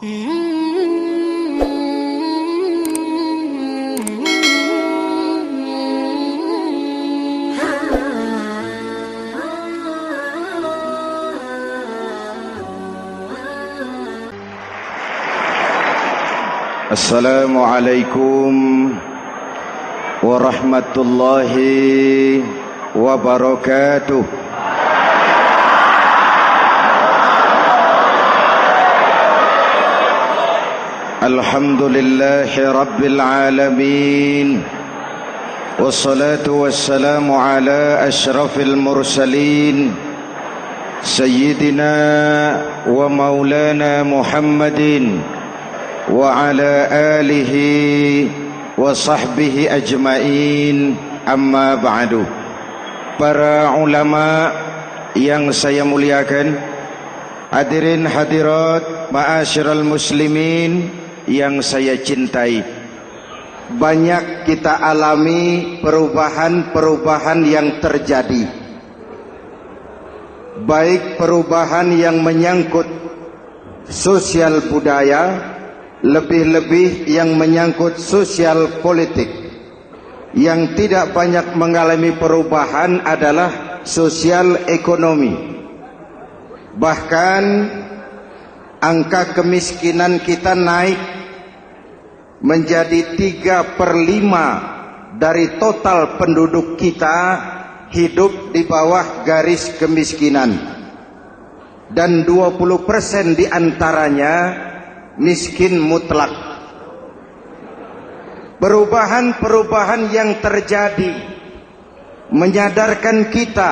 Assalamualaikum warahmatullahi wabarakatuh. Alhamdulillahi rabbil alamin. Wassalatu wassalamu ala asyrafil mursalin Sayyidina wa maulana Muhammadin wa ala alihi wa sahbihi ajmain, amma ba'du. Para ulama yang saya muliakan, hadirin hadirat ma'asyiral muslimin yang saya cintai, banyak kita alami perubahan-perubahan yang terjadi, baik perubahan yang menyangkut sosial budaya, lebih-lebih yang menyangkut sosial politik. Yang tidak banyak mengalami perubahan adalah sosial ekonomi. Bahkan angka kemiskinan kita naik menjadi 3/5 dari total penduduk kita hidup di bawah garis kemiskinan, dan 20% diantaranya miskin mutlak. Perubahan-perubahan yang terjadi menyadarkan kita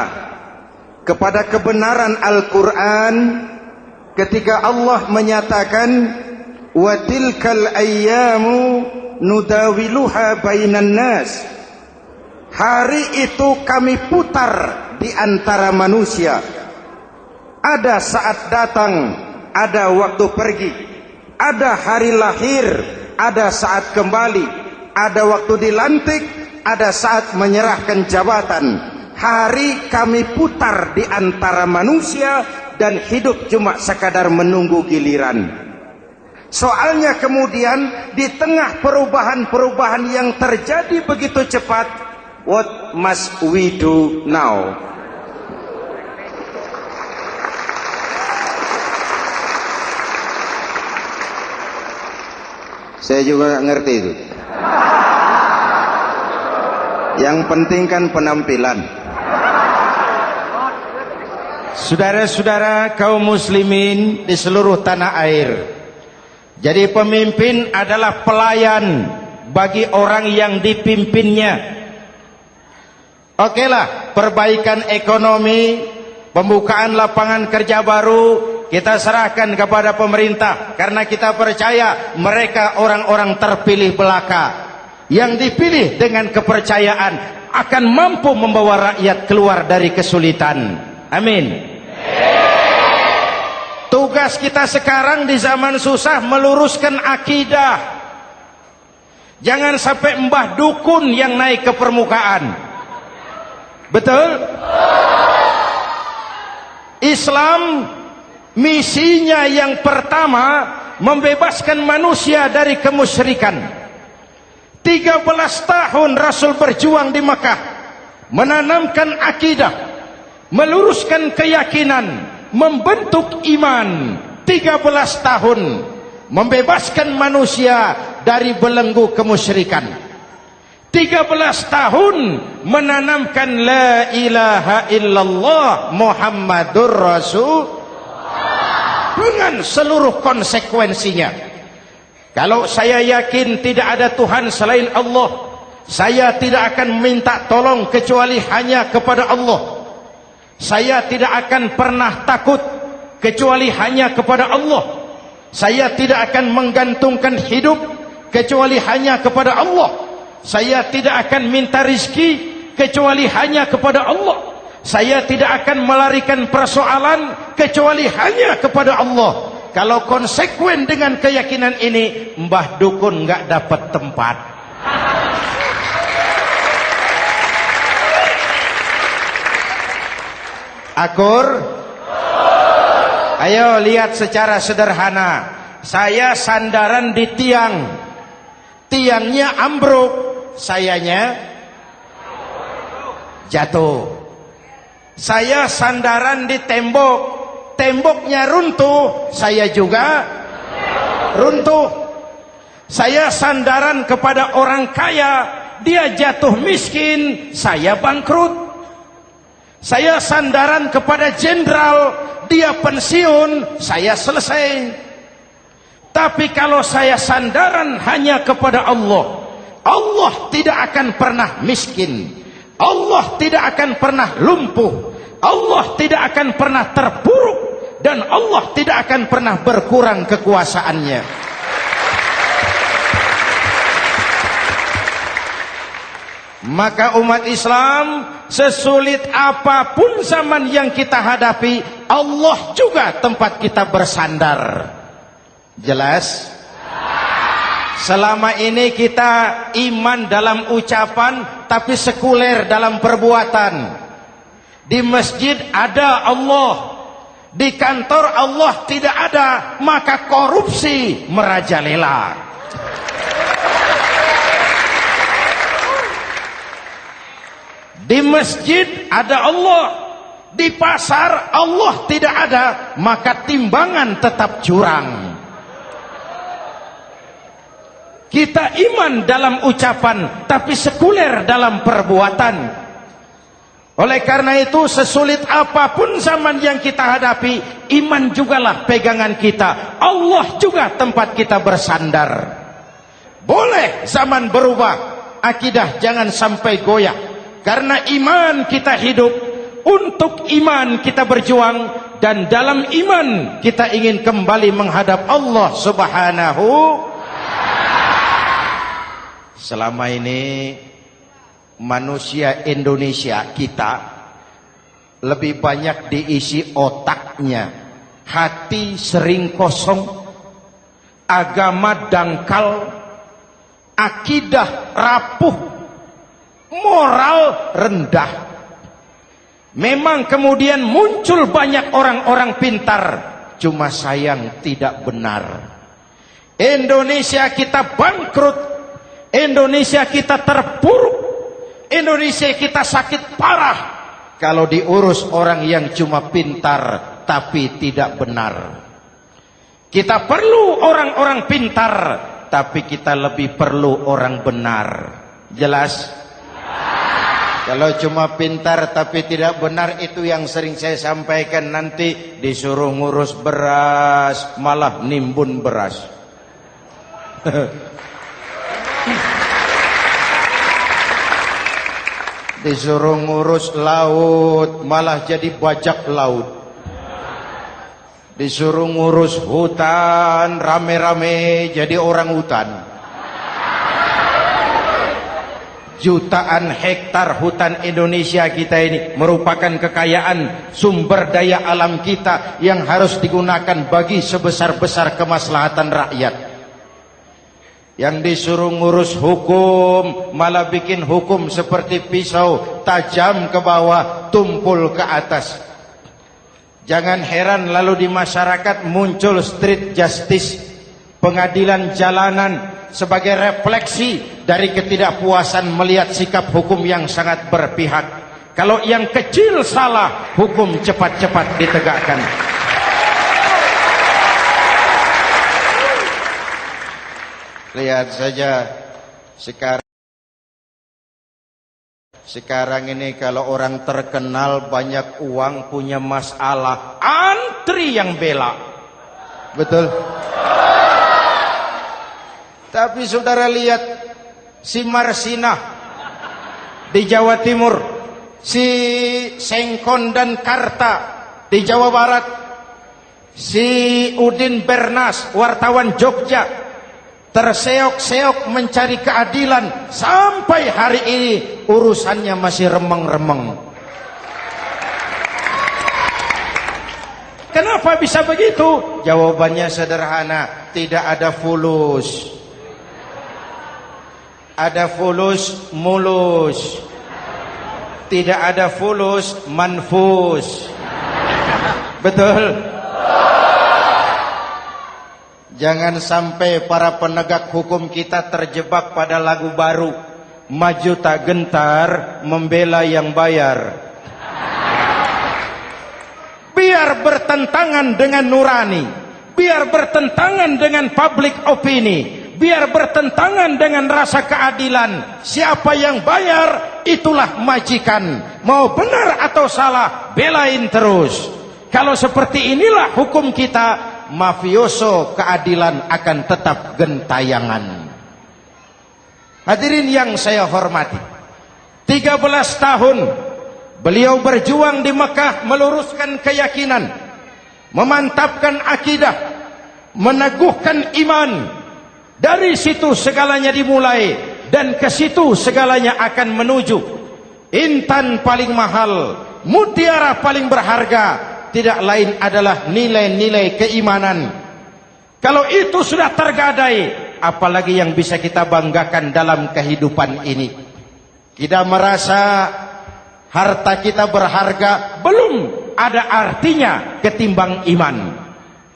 kepada kebenaran Al-Quran ketika Allah menyatakan wa tilkal ayyamu nudawiluha bainan nas. Hari itu kami putar di antara manusia. Ada saat datang, ada waktu pergi. Ada hari lahir, ada saat kembali, ada waktu dilantik, ada saat menyerahkan jabatan. Hari kami putar di antara manusia dan hidup cuma sekadar menunggu giliran. Soalnya kemudian di tengah perubahan-perubahan yang terjadi begitu cepat, what must we do now? Saya juga nggak ngerti itu. Yang penting kan penampilan. Saudara-saudara kaum muslimin di seluruh tanah air, jadi pemimpin adalah pelayan bagi orang yang dipimpinnya. Okelah, perbaikan ekonomi, pembukaan lapangan kerja baru kita serahkan kepada pemerintah, karena kita percaya mereka orang-orang terpilih belaka yang dipilih dengan kepercayaan akan mampu membawa rakyat keluar dari kesulitan. Amin. Tugas kita sekarang di zaman susah meluruskan akidah. Jangan sampai mbah dukun yang naik ke permukaan. Betul? Islam misinya yang pertama membebaskan manusia dari kemusyrikan. 13 tahun Rasul berjuang di Makkah, menanamkan akidah, meluruskan keyakinan, membentuk iman. 13 tahun membebaskan manusia dari belenggu kemusyrikan. 13 tahun menanamkan la ilaha illallah Muhammadur Rasul dengan seluruh konsekuensinya. Kalau saya yakin tidak ada Tuhan selain Allah, saya tidak akan meminta tolong kecuali hanya kepada Allah. Saya tidak akan pernah takut kecuali hanya kepada Allah. Saya tidak akan menggantungkan hidup kecuali hanya kepada Allah. Saya tidak akan minta rizki kecuali hanya kepada Allah. Saya tidak akan melarikan persoalan kecuali hanya kepada Allah. Kalau konsekuen dengan keyakinan ini, mbah dukun nggak dapat tempat. Akur? Ayo lihat secara sederhana. saya sandaran di tiang, tiangnya ambruk, sayanya jatuh. Saya sandaran di tembok, temboknya runtuh, saya juga runtuh. Saya sandaran kepada orang kaya, dia jatuh miskin, saya bangkrut. Saya sandaran kepada jenderal, dia pensiun, saya selesai. Tapi kalau saya sandaran hanya kepada Allah, Allah tidak akan pernah miskin, Allah tidak akan pernah lumpuh, Allah tidak akan pernah terpuruk, dan Allah tidak akan pernah berkurang kekuasaannya. Maka umat Islam, sesulit apapun zaman yang kita hadapi, Allah juga tempat kita bersandar. Jelas? Selama ini kita iman dalam ucapan, tapi sekuler dalam perbuatan. Di masjid ada Allah, di kantor Allah tidak ada, maka korupsi merajalela. Di masjid ada Allah, di pasar Allah tidak ada, maka timbangan tetap curang. Kita iman dalam ucapan, tapi sekuler dalam perbuatan. Oleh karena itu, sesulit apapun zaman yang kita hadapi, iman jugalah pegangan kita, Allah juga tempat kita bersandar. Boleh zaman berubah, akidah jangan sampai goyah. Karena iman kita hidup, untuk iman kita berjuang, dan dalam iman kita ingin kembali menghadap Allah Subhanahu. Selama ini manusia Indonesia kita lebih banyak diisi otaknya, hati sering kosong, agama dangkal, akidah rapuh, moral rendah. Memang kemudian muncul banyak orang-orang pintar, cuma sayang tidak benar. Indonesia kita bangkrut, Indonesia kita terpuruk, Indonesia kita sakit parah kalau diurus orang yang cuma pintar tapi tidak benar. Kita perlu orang-orang pintar, tapi kita lebih perlu orang benar. Jelas? Kalau cuma pintar tapi tidak benar, itu yang sering saya sampaikan, nanti disuruh ngurus beras malah nimbun beras. Disuruh ngurus laut malah jadi bajak laut. Disuruh ngurus hutan rame-rame jadi orang hutan. Jutaan hektar hutan Indonesia kita ini merupakan kekayaan sumber daya alam kita yang harus digunakan bagi sebesar-besar kemaslahatan rakyat. Yang disuruh ngurus hukum malah bikin hukum seperti pisau, tajam ke bawah, tumpul ke atas. Jangan heran lalu di masyarakat muncul street justice, pengadilan jalanan, sebagai refleksi dari ketidakpuasan melihat sikap hukum yang sangat berpihak. Kalau yang kecil salah, hukum cepat-cepat ditegakkan. Lihat saja sekarang ini kalau orang terkenal banyak uang punya masalah, antri yang bela. Betul? Tapi saudara lihat si Marsinah di Jawa Timur, si Sengkon dan Karta di Jawa Barat, si Udin Bernas wartawan Jogja terseok-seok mencari keadilan, sampai hari ini urusannya masih remeng-remeng. Kenapa bisa begitu? Jawabannya sederhana, tidak ada fulus. Ada fulus mulus, tidak ada fulus manfus. Betul? Jangan sampai para penegak hukum kita terjebak pada lagu baru, maju tak gentar, membela yang bayar. Biar bertentangan dengan nurani, biar bertentangan dengan public opini, biar bertentangan dengan rasa keadilan. Siapa yang bayar, itulah majikan. Mau benar atau salah, belain terus. Kalau seperti inilah hukum kita, mafioso keadilan akan tetap gentayangan. Hadirin yang saya hormati, 13 tahun beliau berjuang di Mekah, meluruskan keyakinan, memantapkan akidah, meneguhkan iman. Dari situ segalanya dimulai, dan ke situ segalanya akan menuju. Intan paling mahal, mutiara paling berharga, tidak lain adalah nilai-nilai keimanan. Kalau itu sudah tergadai, apalagi yang bisa kita banggakan dalam kehidupan ini? Kita merasa harta kita berharga, belum ada artinya ketimbang iman.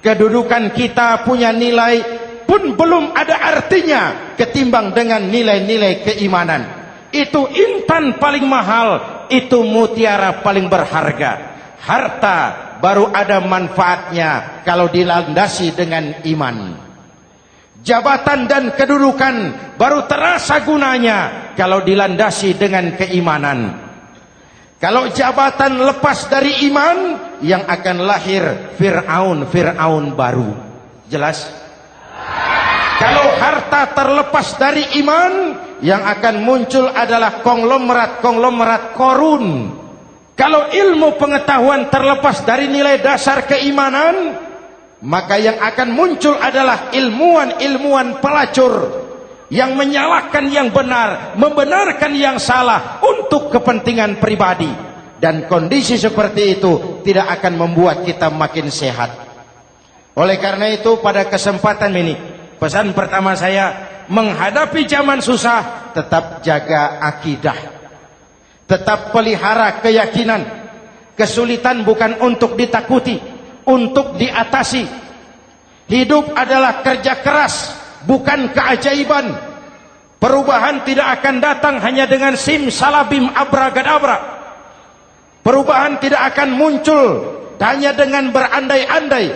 Kedudukan kita punya nilai pun belum ada artinya ketimbang dengan nilai-nilai keimanan. Itu intan paling mahal, itu mutiara paling berharga. Harta baru ada manfaatnya kalau dilandasi dengan iman. Jabatan dan kedudukan baru terasa gunanya kalau dilandasi dengan keimanan. Kalau jabatan lepas dari iman, yang akan lahir Fir'aun baru. Jelas? Kalau harta terlepas dari iman, yang akan muncul adalah konglomerat Korun. Kalau ilmu pengetahuan terlepas dari nilai dasar keimanan, maka yang akan muncul adalah ilmuwan pelacur yang menyalahkan yang benar, membenarkan yang salah untuk kepentingan pribadi. Dan kondisi seperti itu tidak akan membuat kita makin sehat. Oleh karena itu, pada kesempatan ini, pesan pertama saya, menghadapi zaman susah, tetap jaga akidah. Tetap pelihara keyakinan. Kesulitan bukan untuk ditakuti, untuk diatasi. Hidup adalah kerja keras, bukan keajaiban. Perubahan tidak akan datang hanya dengan simsalabim abragadabra. Perubahan tidak akan muncul hanya dengan berandai-andai.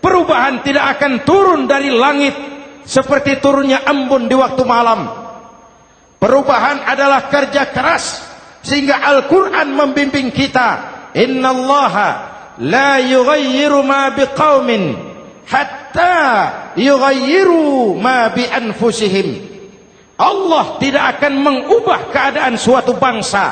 Perubahan tidak akan turun dari langit seperti turunnya embun di waktu malam. Perubahan adalah kerja keras. Sehingga Al-Quran membimbing kita, innallaha la yughayyiru ma biqaumin hatta yughayyiru ma bi anfusihim. Allah tidak akan mengubah keadaan suatu bangsa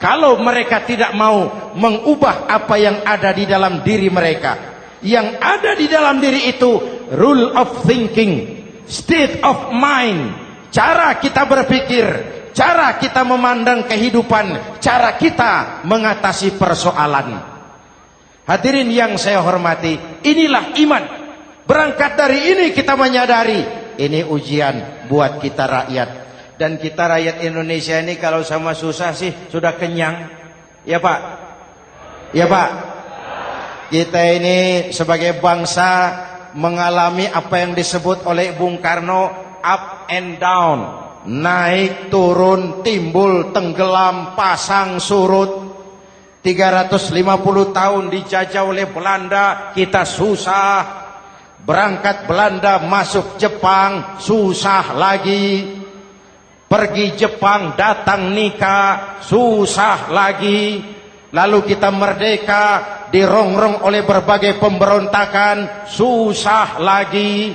kalau mereka tidak mau mengubah apa yang ada di dalam diri mereka. Yang ada di dalam diri itu rule of thinking, state of mind, cara kita berpikir, cara kita memandang kehidupan, cara kita mengatasi persoalan. Hadirin yang saya hormati, inilah iman. Berangkat dari ini kita menyadari, ini ujian buat kita rakyat. Dan kita rakyat Indonesia ini kalau sama susah sih sudah kenyang. Ya Pak? Ya Pak? Kita ini sebagai bangsa mengalami apa yang disebut oleh Bung Karno up and down. Naik, turun, timbul, tenggelam, pasang, surut. 350 tahun dijajah oleh Belanda, kita susah. Berangkat Belanda, masuk Jepang, susah lagi. Pergi Jepang, datang nikah, susah lagi. Lalu kita merdeka, dirongrong oleh berbagai pemberontakan, susah lagi.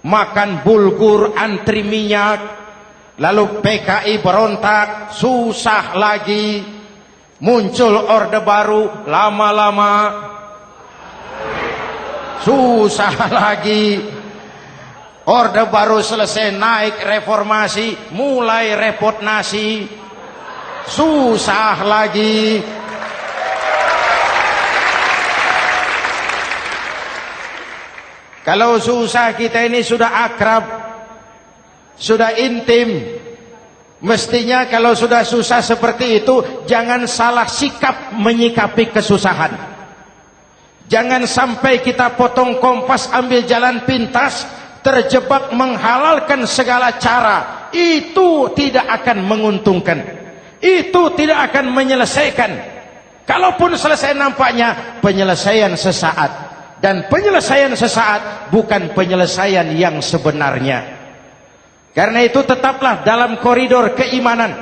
Makan bulgur, antri minyak. Lalu PKI berontak, susah lagi. Muncul orde baru, lama-lama susah lagi. Orde baru selesai, naik reformasi, mulai repot nasi, susah lagi. Kalau susah kita ini sudah akrab, sudah intim. Mestinya kalau sudah susah seperti itu, jangan salah sikap menyikapi kesusahan. Jangan sampai kita potong kompas, ambil jalan pintas, terjebak menghalalkan segala cara. Itu tidak akan menguntungkan, itu tidak akan menyelesaikan. Kalaupun selesai, nampaknya penyelesaian sesaat, dan penyelesaian sesaat bukan penyelesaian yang sebenarnya. Karena itu tetaplah dalam koridor keimanan.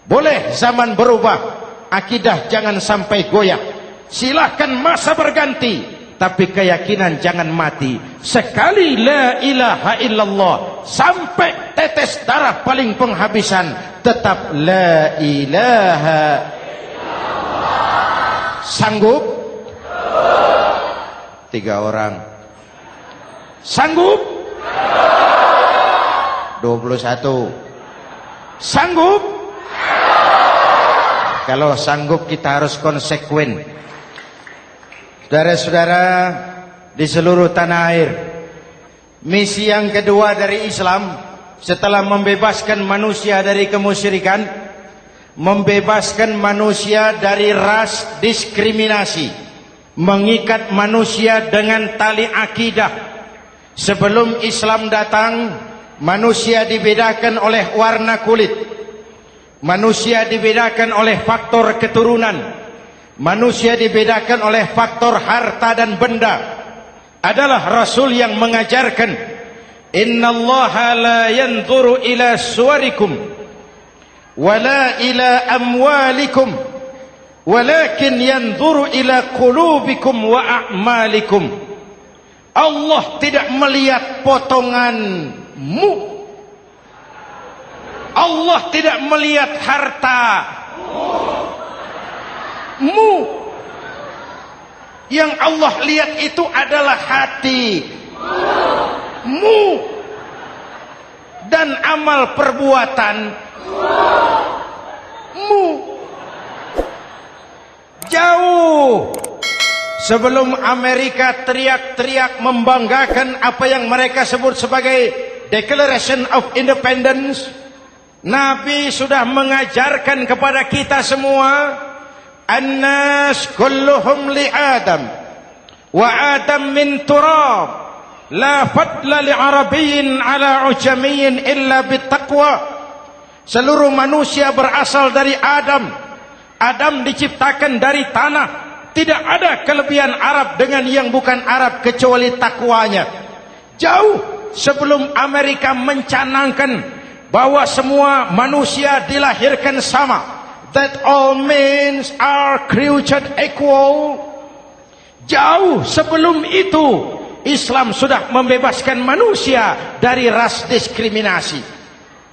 Boleh zaman berubah, akidah jangan sampai goyah. Silahkan masa berganti, tapi keyakinan jangan mati. Sekali la ilaha illallah, sampai tetes darah paling penghabisan, tetap la ilaha illallah. Sanggup? 3 orang. Sanggup? 21. Sanggup? Kalau sanggup kita harus konsekuen. Saudara-saudara di seluruh tanah air, misi yang kedua dari Islam setelah membebaskan manusia dari kemusyrikan, membebaskan manusia dari ras diskriminasi, mengikat manusia dengan tali akidah. Sebelum Islam datang, manusia dibedakan oleh warna kulit, manusia dibedakan oleh faktor keturunan, manusia dibedakan oleh faktor harta dan benda. Adalah Rasul yang mengajarkan, innallaha la yanzuru ila suwarikum wala ila amwalikum walakin yanzuru ila qulubikum wa a'malikum. Allah tidak melihat potonganmu, Allah tidak melihat hartamu. Yang Allah lihat itu adalah hatimu dan amal perbuatanmu. Jauh sebelum Amerika teriak-teriak membanggakan apa yang mereka sebut sebagai Declaration of Independence, Nabi sudah mengajarkan kepada kita semua, An-nas kulluhum li Adam wa Adam min turab, la fadla li Arabiyyin ala ujamiyyin illa bittaqwa. Seluruh manusia berasal dari Adam. Adam diciptakan dari tanah. Tidak ada kelebihan Arab dengan yang bukan Arab kecuali takwanya. Jauh sebelum Amerika mencanangkan bahwa semua manusia dilahirkan sama, that all men are created equal. Jauh sebelum itu Islam sudah membebaskan manusia dari ras diskriminasi.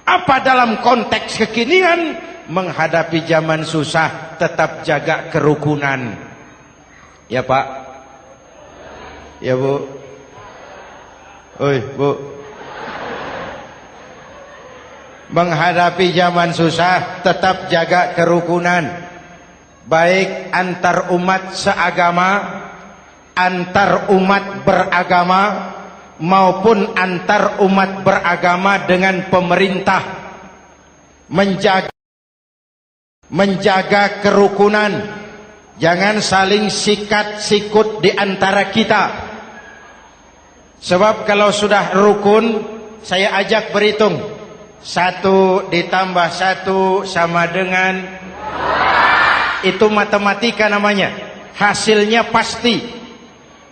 Apa dalam konteks kekinian menghadapi zaman susah tetap jaga kerukunan? Ya Pak, ya Bu, oi Bu. Menghadapi zaman susah tetap jaga kerukunan, baik antar umat seagama, antar umat beragama, maupun antar umat beragama dengan pemerintah. Menjaga kerukunan, jangan saling sikat sikut di antara kita. Sebab kalau sudah rukun, saya ajak berhitung, 1 ditambah 1 sama dengan, itu matematika namanya, hasilnya pasti.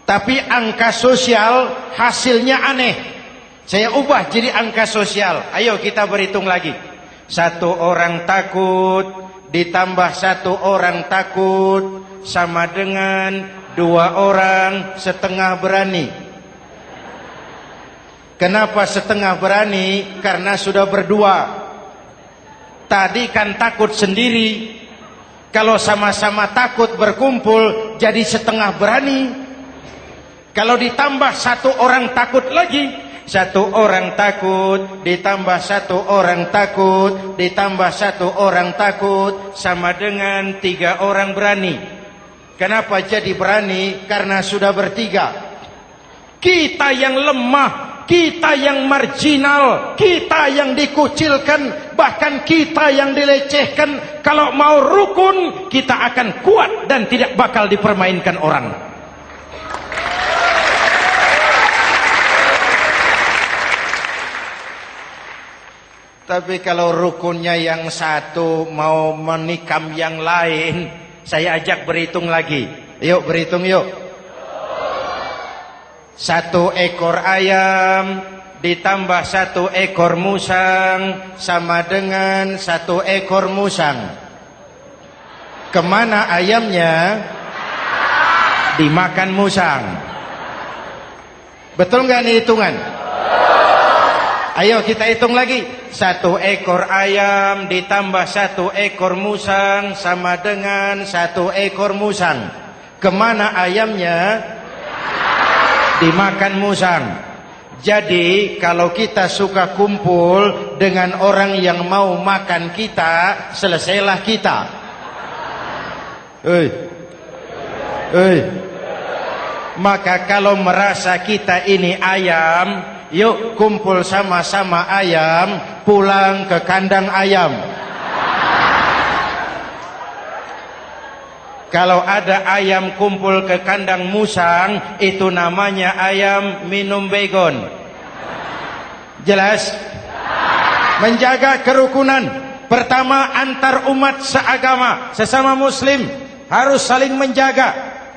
Tapi angka sosial hasilnya aneh. Saya ubah jadi angka sosial. Ayo kita berhitung lagi. 1 orang takut ditambah 1 orang takut sama dengan 2 orang setengah berani. Kenapa setengah berani? Karena sudah berdua. Tadi kan takut sendiri. Kalau sama-sama takut berkumpul jadi setengah berani. Kalau ditambah 1 orang takut lagi, 1 orang takut ditambah 1 orang takut ditambah 1 orang takut sama dengan 3 orang berani. Kenapa jadi berani? Karena sudah bertiga. Kita yang lemah, kita yang marginal, kita yang dikucilkan, bahkan kita yang dilecehkan, kalau mau rukun kita akan kuat dan tidak bakal dipermainkan orang. Tapi kalau rukunnya yang satu mau menikam yang lain, saya ajak berhitung lagi. Yuk berhitung yuk. 1 ekor ayam ditambah 1 ekor musang sama dengan 1 ekor musang. Kemana ayamnya? Dimakan musang. Betul nggak nih hitungan? Ayo kita hitung lagi. 1 ekor ayam ditambah 1 ekor musang sama dengan 1 ekor musang. Kemana ayamnya? Dimakan musang. Jadi kalau kita suka kumpul dengan orang yang mau makan kita, selesailah kita. Maka kalau merasa kita ini ayam, yuk kumpul sama-sama ayam, pulang ke kandang ayam. Kalau ada ayam kumpul ke kandang musang, itu namanya ayam minum baygon. Jelas? Menjaga kerukunan. Pertama, antar umat seagama, sesama muslim harus saling menjaga,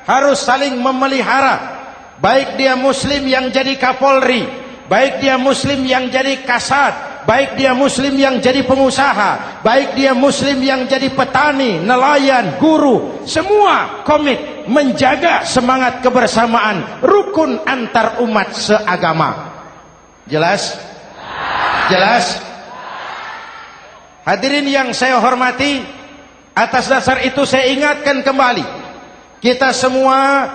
harus saling memelihara. Baik dia muslim yang jadi kapolri, baik dia muslim yang jadi kasat, baik dia muslim yang jadi pengusaha, baik dia muslim yang jadi petani, nelayan, guru, semua komit menjaga semangat kebersamaan, rukun antar umat seagama. Jelas? Jelas? Hadirin yang saya hormati, atas dasar itu saya ingatkan kembali, kita semua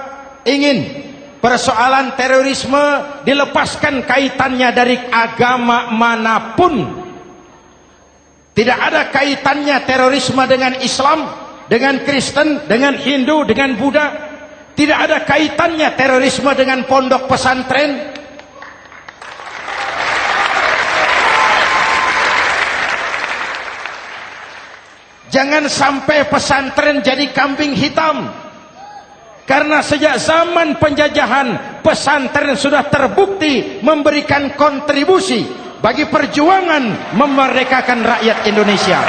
ingin persoalan terorisme dilepaskan kaitannya dari agama manapun. Tidak ada kaitannya terorisme dengan Islam, dengan Kristen, dengan Hindu, dengan Buddha. Tidak ada kaitannya terorisme dengan pondok pesantren. Jangan sampai pesantren jadi kambing hitam. Karena sejak zaman penjajahan, pesantren sudah terbukti memberikan kontribusi bagi perjuangan memerdekakan rakyat Indonesia.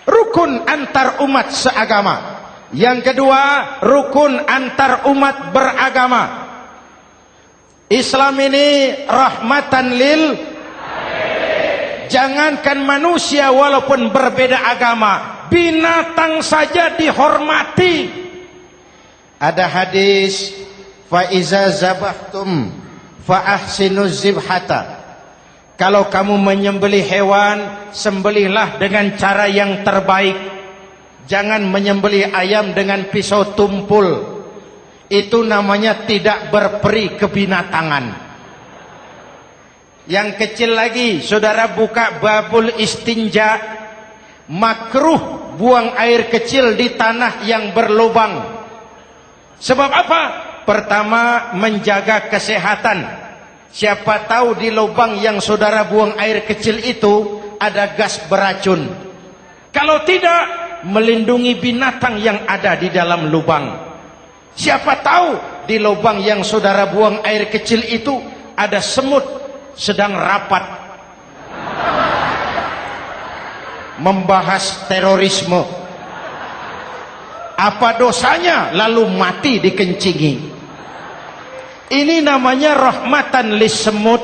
Rukun antar umat seagama. Yang kedua, rukun antar umat beragama. Islam ini rahmatan lil, jangankan manusia walaupun berbeda agama, binatang saja dihormati. Ada hadis, fa iza zabahtum fa ahsinuz zibhata. Kalau kamu menyembelih hewan, sembelihlah dengan cara yang terbaik. Jangan menyembelih ayam dengan pisau tumpul. Itu namanya tidak berperi kebinatangan. Yang kecil lagi, saudara buka babul istinja, makruh buang air kecil di tanah yang berlubang. Sebab apa? Pertama, menjaga kesehatan. Siapa tahu di lubang yang saudara buang air kecil itu ada gas beracun. Kalau tidak, melindungi binatang yang ada di dalam lubang. Siapa tahu di lubang yang saudara buang air kecil itu ada semut sedang rapat membahas terorisme. Apa dosanya lalu mati dikencingi? Ini namanya rahmatan lissemut.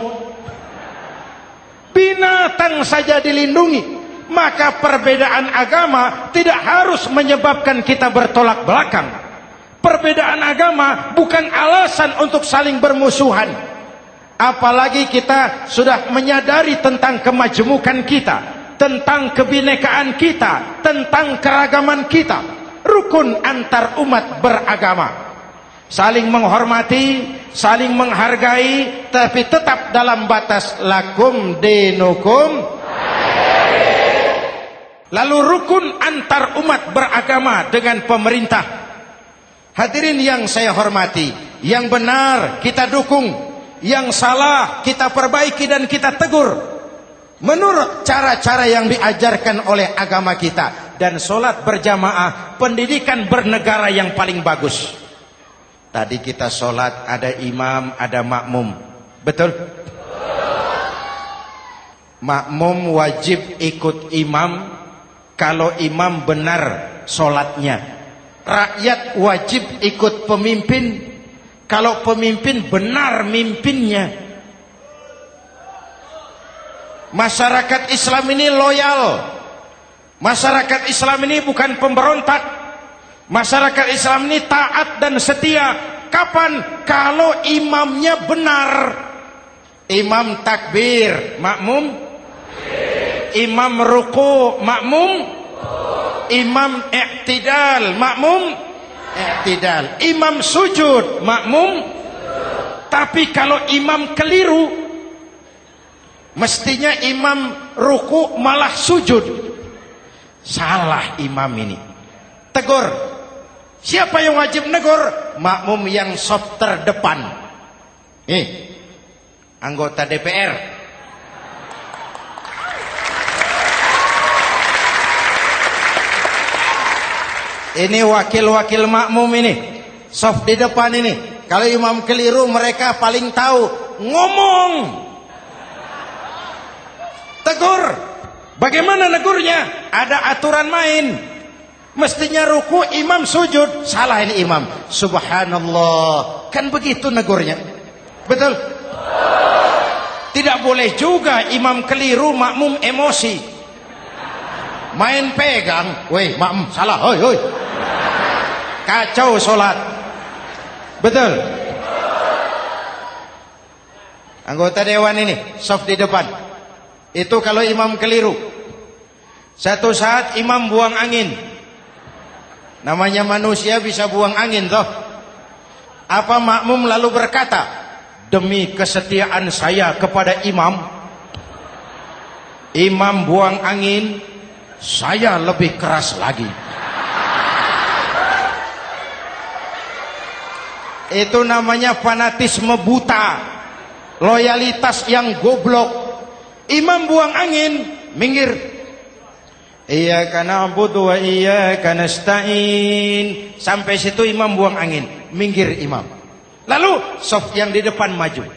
Binatang saja dilindungi. Maka perbedaan agama tidak harus menyebabkan kita bertolak belakang. Perbedaan agama bukan alasan untuk saling bermusuhan. Apalagi kita sudah menyadari tentang kemajmukan kita, tentang kebinekaan kita, tentang keragaman kita. Rukun antar umat beragama, saling menghormati, saling menghargai, tapi tetap dalam batas lakum dinukum. Lalu rukun antar umat beragama dengan pemerintah. Hadirin yang saya hormati, yang benar kita dukung, yang salah kita perbaiki dan kita tegur menurut cara-cara yang diajarkan oleh agama kita. Dan sholat berjamaah, pendidikan bernegara yang paling bagus. Tadi kita sholat ada imam, ada makmum, betul? makmum wajib ikut imam kalau imam benar sholatnya. Rakyat wajib ikut pemimpin kalau pemimpin benar mimpinnya. Masyarakat Islam ini loyal. Masyarakat Islam ini bukan pemberontak. Masyarakat Islam ini taat dan setia. Kapan? Kalau imamnya benar. Imam takbir, makmum. Imam ruku, makmum. Imam i'tidal, makmum. I'tidal. Imam sujud, makmum. Tapi kalau imam keliru, mestinya imam ruku malah sujud. Salah imam ini. Tegur. Siapa yang wajib negur? Makmum yang saf terdepan. Anggota DPR. Ini wakil-wakil makmum ini. Saf di depan ini. Kalau imam keliru mereka paling tahu. Ngomong. Tegur. Bagaimana negurnya? Ada aturan main. Mestinya ruku, imam sujud. Salah ini imam. Subhanallah. Kan begitu negurnya. Betul? Tidak boleh juga imam keliru, makmum emosi. Main pegang. Weh, makmum salah. Hoi, hoi. Kacau sholat. Betul? Anggota dewan ini, saf di depan. Itu kalau imam keliru. Satu saat imam buang angin. Namanya manusia bisa buang angin toh. Apa makmum lalu berkata, demi kesetiaan saya kepada imam, imam buang angin, saya lebih keras lagi. Itu namanya fanatisme buta. Loyalitas yang goblok. Imam buang angin, minggir. Iyyaka na'budu wa iyyaka nasta'in. Sampai situ imam buang angin, minggir imam. Lalu saf yang di depan maju.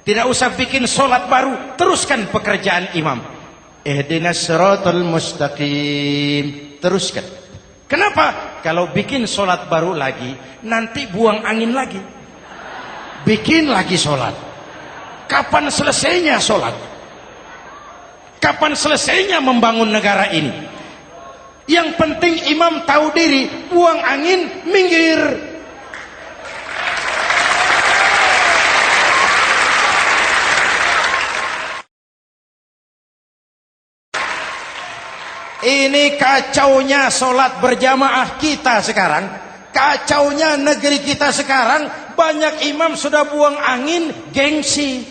Tidak usah bikin solat baru, teruskan pekerjaan imam. Ihdinas siratal mustaqim. Teruskan. Kenapa? Kalau bikin solat baru lagi, nanti buang angin lagi. Bikin lagi solat. Kapan selesainya solat? Kapan selesainya membangun negara ini? Yang penting imam tahu diri, buang angin, minggir. Ini kacaunya solat berjamaah kita sekarang. Kacaunya negeri kita sekarang. Banyak imam sudah buang angin, gengsi.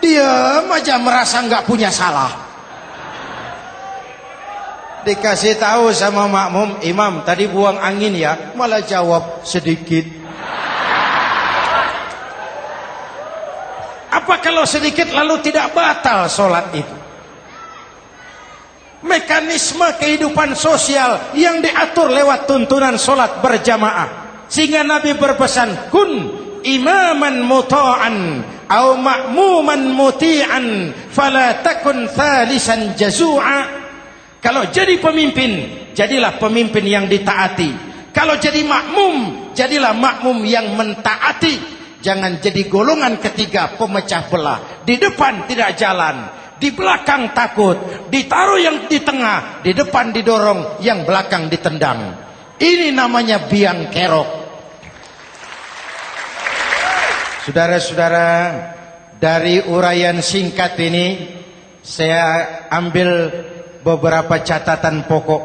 Diam aja merasa nggak punya salah. Dikasih tahu sama makmum, imam tadi buang angin ya, malah jawab sedikit. Apa kalau sedikit lalu tidak batal sholat itu? Mekanisme kehidupan sosial yang diatur lewat tuntunan sholat berjamaah. Sehingga Nabi berpesan, kun imaman muta'an au ma'muman muti'an fala takun thalisan jazu'a. Kalau jadi pemimpin, jadilah pemimpin yang ditaati. Kalau jadi makmum, jadilah makmum yang mentaati. Jangan jadi golongan ketiga pemecah belah. Di depan tidak jalan, di belakang takut, ditaruh yang di tengah, di depan didorong, yang belakang ditendang. Ini namanya biang kerok. Saudara-saudara, dari uraian singkat ini saya ambil beberapa catatan pokok.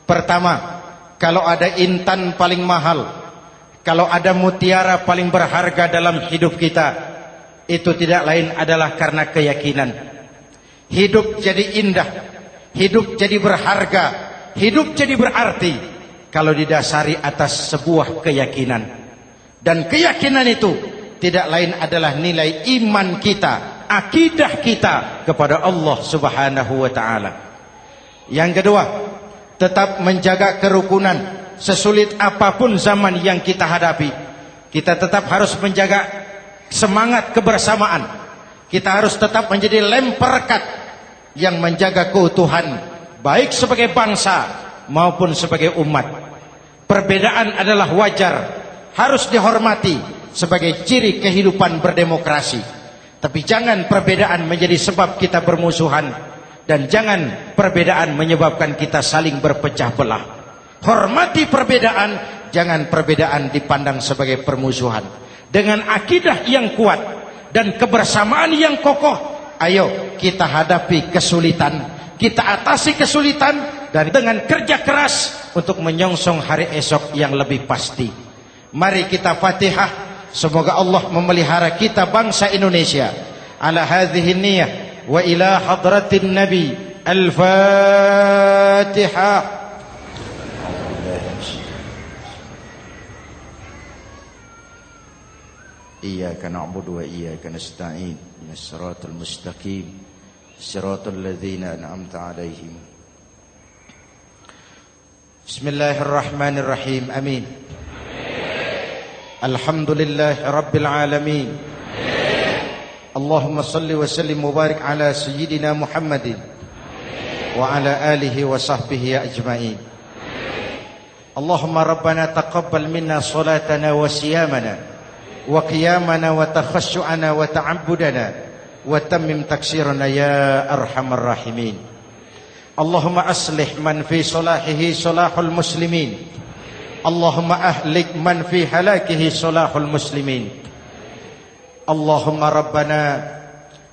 Pertama, kalau ada intan paling mahal, kalau ada mutiara paling berharga dalam hidup kita, itu tidak lain adalah karena keyakinan. Hidup jadi indah, hidup jadi berharga, hidup jadi berarti kalau didasari atas sebuah keyakinan. Dan keyakinan itu tidak lain adalah nilai iman kita, akidah kita kepada Allah Subhanahu wa taala. Yang kedua, tetap menjaga kerukunan. Sesulit apapun zaman yang kita hadapi, kita tetap harus menjaga semangat kebersamaan. Kita harus tetap menjadi lem perekat yang menjaga keutuhan, baik sebagai bangsa maupun sebagai umat. Perbedaan adalah wajar, harus dihormati sebagai ciri kehidupan berdemokrasi. Tapi jangan perbedaan menjadi sebab kita bermusuhan, dan jangan perbedaan menyebabkan kita saling berpecah belah. Hormati perbedaan, jangan perbedaan dipandang sebagai permusuhan. Dengan akidah yang kuat dan kebersamaan yang kokoh, ayo kita hadapi kesulitan, kita atasi kesulitan, dan dengan kerja keras untuk menyongsong hari esok yang lebih pasti. Mari kita Fatihah, semoga Allah memelihara kita bangsa Indonesia. Ala hadhihi niyah wa ila hadratin Nabi. Al-Fatihah. Iyyaka na'budu wa iyyaka nasta'in. Ihdinas siratal mustaqim. Siratal ladzina an'amta 'alaihim. Bismillahirrahmanirrahim. Amin. Alhamdulillahi rabbil alamin. Allahumma salli wa sallim mubarak ala sayyidina Muhammadin wa ala alihi wa sahbihi ajma'in. Allahumma rabbana taqabbal minna salatana wa siyamana wa qiyamana wa takhashu'ana wa ta'abbudana wa tammim taksirana ya arhamar rahimin. Allahumma aslih man fi salahihi salahul muslimin. Allahumma ahlik man fi halakihi salahul muslimin. Allahumma rabbana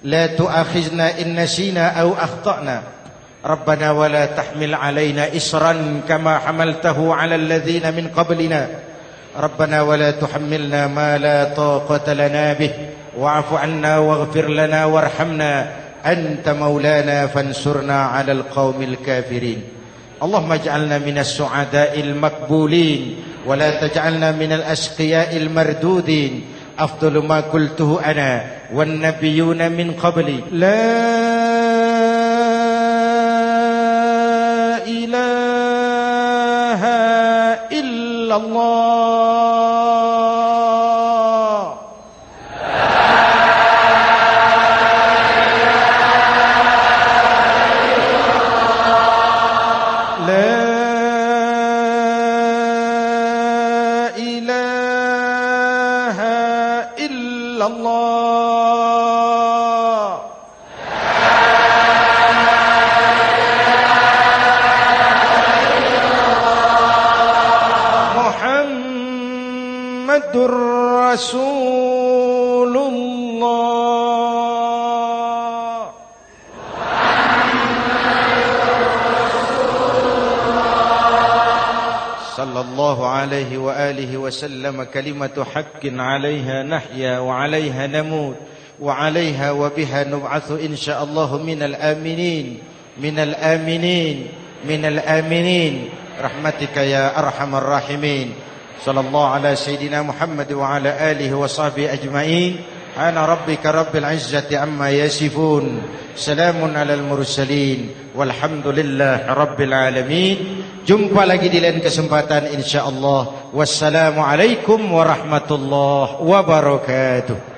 la tu'akhizna in nasina aw akhtana. Rabbana wa la tahmil alaina isran kama hamaltahu ala alladhina min qablina. Rabbana wa la tuhammilna ma la taqata lana bih wa'fu 'anna waghfir lana warhamna anta maulana fansurna 'alal qaumil kafirin. Allahumma ij'alna minas su'ada'il maqbulin wa la taj'alna minal ashqiya'il mardudin. Afdalu ma qultuhu ana wan nabiyyuna min qabli. La ilaha illallah. Rasulullah sallallahu alaihi wa alihi wasallam. Kalimatu haqqin 'alaiha nahya wa 'alaiha namut wa 'alaiha wa biha nub'atsu insyaallah minal aminin minal aminin minal aminin rahmatika ya arhamar rahimin. Sallallahu ala sayyidina Muhammad wa ala alihi wa sahbihi ajma'in. Ana rabbika rabbil izzati amma yasifun. Salamun alal mursalin. Walhamdulillahi rabbil alamin. Jumpa lagi di lain kesempatan insyaallah. Wassalamualaikum warahmatullahi wabarakatuh.